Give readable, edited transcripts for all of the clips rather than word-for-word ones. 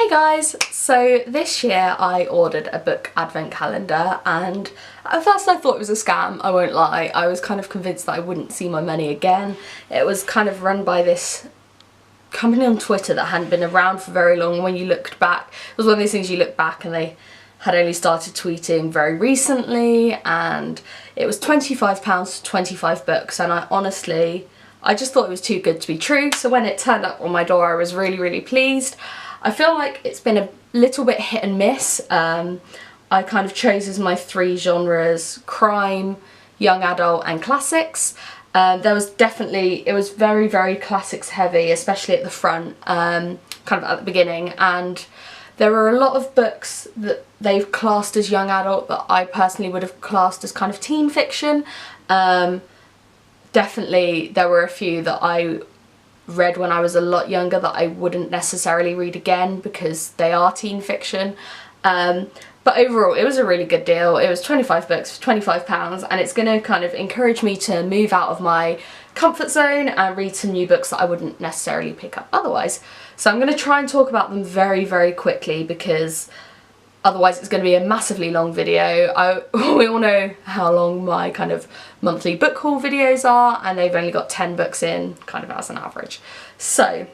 Hey guys! So this year I ordered a book advent calendar, and at first I thought it was a scam, I won't lie. I was kind of convinced that I wouldn't see my money again. It was kind of run by this company on Twitter that hadn't been around for very long. When you looked back, it was one of those things you look back and they had only started tweeting very recently, and it was £25 for 25 books, and I just thought it was too good to be true. So when it turned up on my door, I was really pleased. I feel like it's been a little bit hit and miss. I kind of chose as my three genres: crime, young adult and classics. It was very classics heavy, especially at the front, kind of at the beginning, and there were a lot of books that they've classed as young adult that I personally would have classed as kind of teen fiction. Definitely there were a few that I read when I was a lot younger that I wouldn't necessarily read again because they are teen fiction. But overall it was a really good deal. It was 25 books for £25, and it's going to kind of encourage me to move out of my comfort zone and read some new books that I wouldn't necessarily pick up otherwise. So I'm going to try and talk about them very quickly, because otherwise it's going to be a massively long video. We all know how long my kind of monthly book haul videos are, and they've only got 10 books in, kind of as an average. So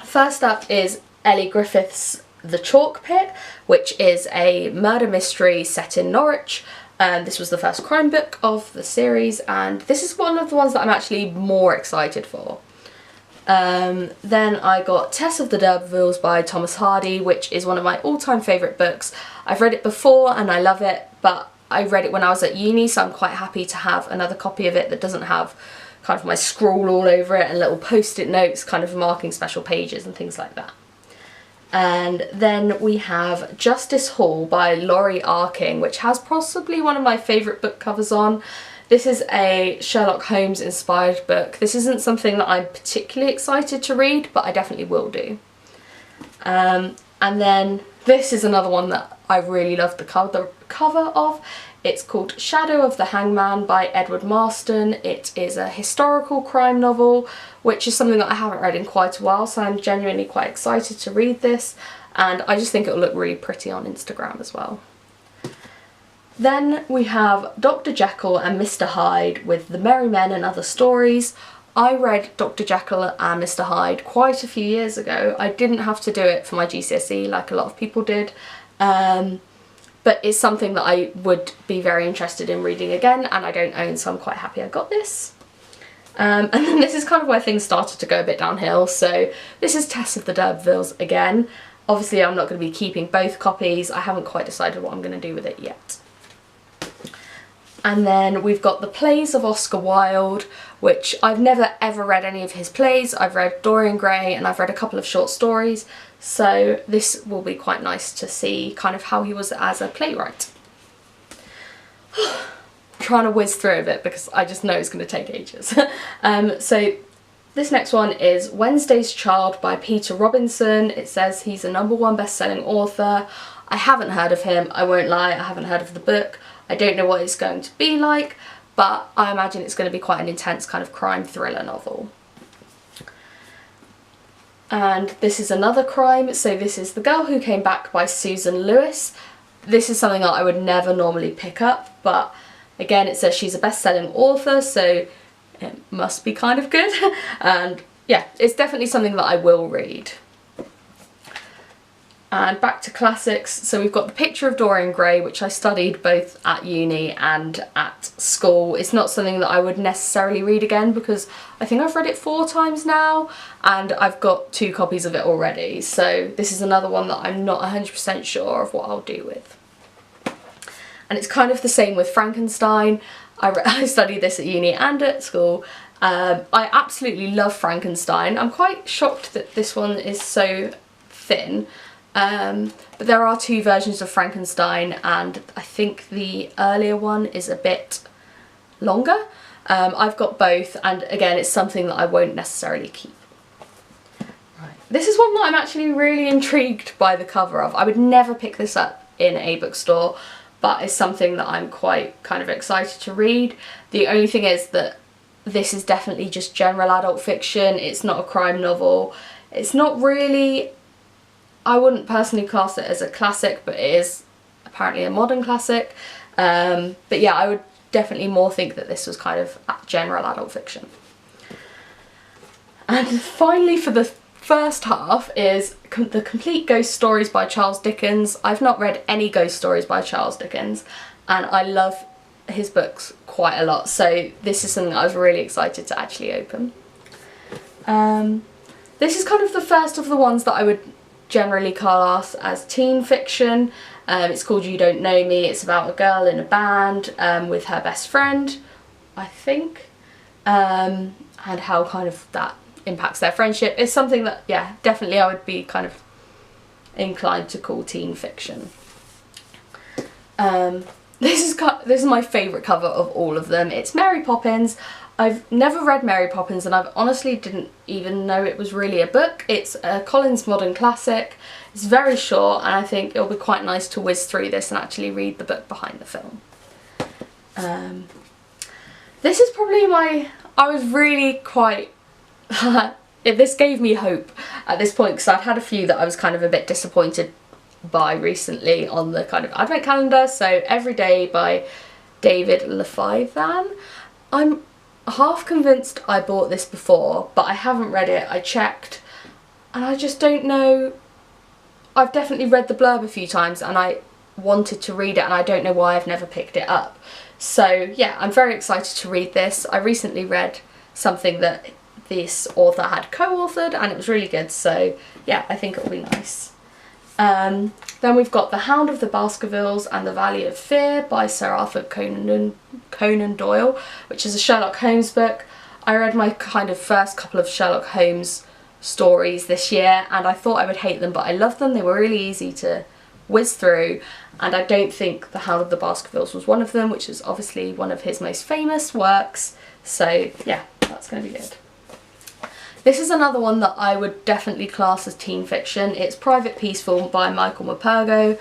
first up is Ellie Griffith's The Chalk Pit, which is a murder mystery set in Norwich. This was the first crime book of the series, and this is one of the ones that I'm actually more excited for. Then I got Tess of the D'Urbervilles by Thomas Hardy, which is one of my all-time favourite books. I've read it before and I love it, but I read it when I was at uni, so I'm quite happy to have another copy of it that doesn't have kind of my scrawl all over it and little post-it notes kind of marking special pages and things like that. And then we have Justice Hall by Laurie Arking, which has possibly one of my favourite book covers on. This is a Sherlock Holmes inspired book. This isn't something that I'm particularly excited to read, but I definitely will do. And then this is another one that I really love the cover of. It's called Shadow of the Hangman by Edward Marston. It is a historical crime novel, which is something that I haven't read in quite a while, so I'm genuinely quite excited to read this, and I just think it'll look really pretty on Instagram as well. Then we have Dr. Jekyll and Mr. Hyde with The Merry Men and Other Stories. I read Dr. Jekyll and Mr. Hyde quite a few years ago. I didn't have to do it for my GCSE like a lot of people did, but it's something that I would be very interested in reading again, and I don't own, so I'm quite happy I got this. And then this is kind of where things started to go a bit downhill. So this is Tess of the D'Urbervilles again. Obviously I'm not going to be keeping both copies. I haven't quite decided what I'm going to do with it yet. And then we've got the plays of Oscar Wilde, which I've never ever read any of his plays. I've read Dorian Gray and I've read a couple of short stories, so this will be quite nice to see kind of how he was as a playwright. I'm trying to whiz through a bit because I just know it's going to take ages. So this next one is Wednesday's Child by Peter Robinson. It says he's a #1 best-selling author. I haven't heard of him, I won't lie, I haven't heard of the book. I don't know what it's going to be like, but I imagine it's going to be quite an intense kind of crime thriller novel. And this is another crime, so this is The Girl Who Came Back by Susan Lewis. This is something that I would never normally pick up, but again it says she's a best-selling author, so it must be kind of good. And yeah, it's definitely something that I will read. And back to classics, so we've got The Picture of Dorian Gray, which I studied both at uni and at school. It's not something that I would necessarily read again because I think I've read it 4 times now and I've got 2 copies of it already. So this is another one that I'm not 100% sure of what I'll do with. And it's kind of the same with Frankenstein. I studied this at uni and at school. I absolutely love Frankenstein. I'm quite shocked that this one is so thin. But there are 2 versions of Frankenstein, and I think the earlier one is a bit longer. I've got both, and again it's something that I won't necessarily keep. Right. This is one that I'm actually really intrigued by the cover of. I would never pick this up in a bookstore, but it's something that I'm quite kind of excited to read. The only thing is that this is definitely just general adult fiction. It's not a crime novel. It's not really I wouldn't personally class it as a classic, but it is apparently a modern classic. But yeah, I would definitely more think that this was kind of general adult fiction. And finally, for the first half is the complete ghost stories by Charles Dickens. I've not read any ghost stories by Charles Dickens, and I love his books quite a lot, so this is something I was really excited to actually open. This is kind of the first of the ones that I would generally class as teen fiction. It's called You Don't Know Me. It's about a girl in a band with her best friend, I think, and how kind of that impacts their friendship. It's something that, yeah, definitely I would be kind of inclined to call teen fiction. This is my favourite cover of all of them. It's Mary Poppins. I've never read Mary Poppins, and I honestly didn't even know it was really a book. It's a Collins modern classic. It's very short, and I think it'll be quite nice to whiz through this and actually read the book behind the film. This is probably I was really quite this gave me hope at this point, because I'd had a few that I was kind of a bit disappointed by recently on the kind of advent calendar. So Every Day by David Lefevre. I'm half convinced I bought this before, but I haven't read it. I checked and I just don't know. I've definitely read the blurb a few times and I wanted to read it, and I don't know why I've never picked it up. So yeah, I'm very excited to read this. I recently read something that this author had co-authored and it was really good, so yeah, I think it'll be nice. Then we've got The Hound of the Baskervilles and the Valley of Fear by Sir Arthur Conan Doyle, which is a Sherlock Holmes book. I read my kind of first couple of Sherlock Holmes stories this year and I thought I would hate them, but I loved them. They were really easy to whiz through, and I don't think The Hound of the Baskervilles was one of them, which is obviously one of his most famous works. So yeah, that's going to be good. This is another one that I would definitely class as teen fiction. It's Private Peaceful by Michael Morpurgo.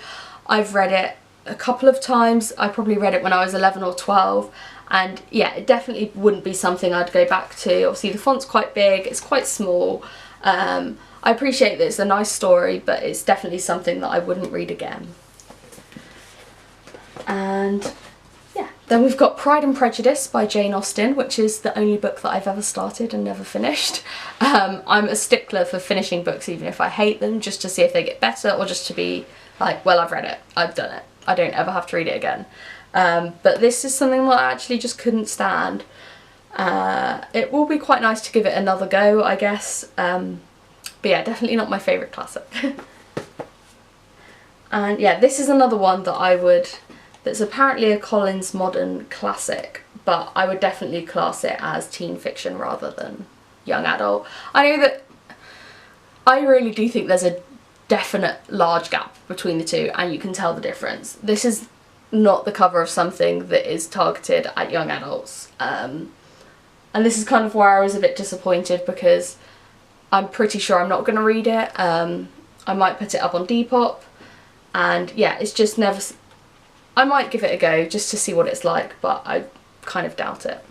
I've read it a couple of times. I probably read it when I was 11 or 12, and yeah, it definitely wouldn't be something I'd go back to. Obviously the font's quite big, it's quite small. I appreciate that it's a nice story, but it's definitely something that I wouldn't read again. And yeah, then we've got Pride and Prejudice by Jane Austen, which is the only book that I've ever started and never finished. I'm a stickler for finishing books even if I hate them, just to see if they get better, or just to be like, well, I've read it, I've done it, I don't ever have to read it again. But this is something that I actually just couldn't stand. It will be quite nice to give it another go, I guess. But yeah, definitely not my favourite classic. And yeah, this is another one that that's apparently a Collins modern classic, but I would definitely class it as teen fiction rather than young adult. I know that I really do think there's a definite large gap between the two, and you can tell the difference. This is not the cover of something that is targeted at young adults. And this is kind of where I was a bit disappointed, because I'm pretty sure I'm not going to read it. I might put it up on Depop, and yeah, it's just never... I might give it a go just to see what it's like, but I kind of doubt it.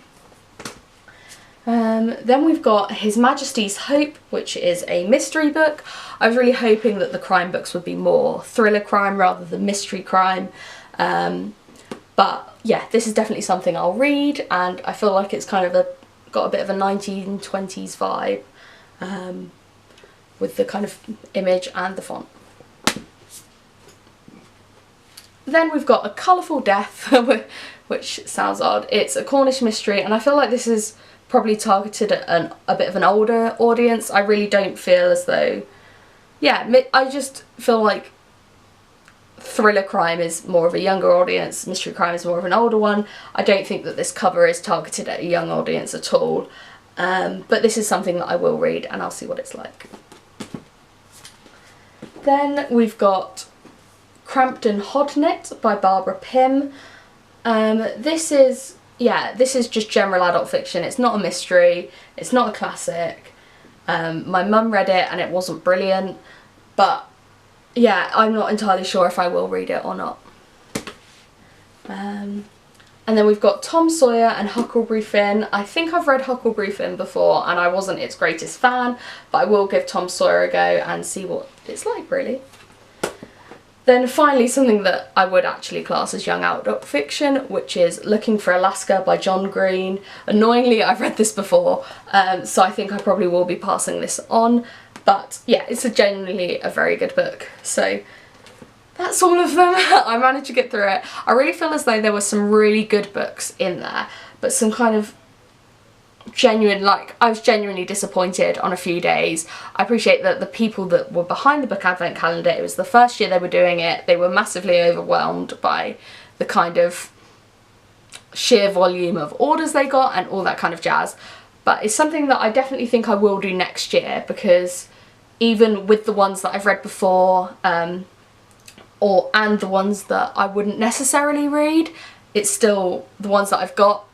Then we've got His Majesty's Hope, which is a mystery book. I was really hoping that the crime books would be more thriller crime rather than mystery crime. But yeah, this is definitely something I'll read, and I feel like it's kind of got a bit of a 1920s vibe, with the kind of image and the font. Then we've got A Colourful Death, which sounds odd. It's a Cornish mystery, and I feel like this is probably targeted at a bit of an older audience. I really don't feel as though... Yeah, I just feel like thriller crime is more of a younger audience, mystery crime is more of an older one. I don't think that this cover is targeted at a young audience at all. But this is something that I will read, and I'll see what it's like. Then we've got Crampton Hodnett by Barbara Pym. This is just general adult fiction. It's not a mystery, it's not a classic. My mum read it and it wasn't brilliant, but yeah, I'm not entirely sure if I will read it or not. And then we've got Tom Sawyer and Huckleberry Finn. I think I've read Huckleberry Finn before and I wasn't its greatest fan, but I will give Tom Sawyer a go and see what it's like, really. Then finally, something that I would actually class as young adult fiction, which is Looking for Alaska by John Green. Annoyingly, I've read this before, so I think I probably will be passing this on. But yeah, it's genuinely a very good book. So that's all of them. I managed to get through it. I really feel as though there were some really good books in there, but some kind of genuine, like, I was genuinely disappointed on a few days. I appreciate that the people that were behind the book advent calendar, it was the first year they were doing it, they were massively overwhelmed by the kind of sheer volume of orders they got and all that kind of jazz. But it's something that I definitely think I will do next year, because even with the ones that I've read before, and the ones that I wouldn't necessarily read, it's still, the ones that I've got,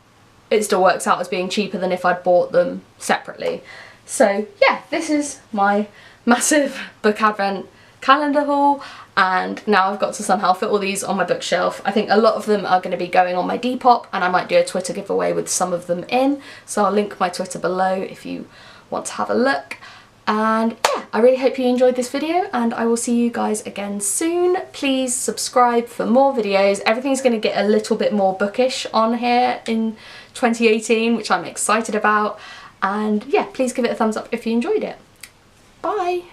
it still works out as being cheaper than if I'd bought them separately. So yeah, this is my massive book advent calendar haul, and now I've got to somehow fit all these on my bookshelf. I think a lot of them are going to be going on my Depop, and I might do a Twitter giveaway with some of them in, so I'll link my Twitter below if you want to have a look. And yeah, I really hope you enjoyed this video, and I will see you guys again soon. Please subscribe for more videos. Everything's going to get a little bit more bookish on here in 2018, which I'm excited about. And yeah, please give it a thumbs up if you enjoyed it. Bye!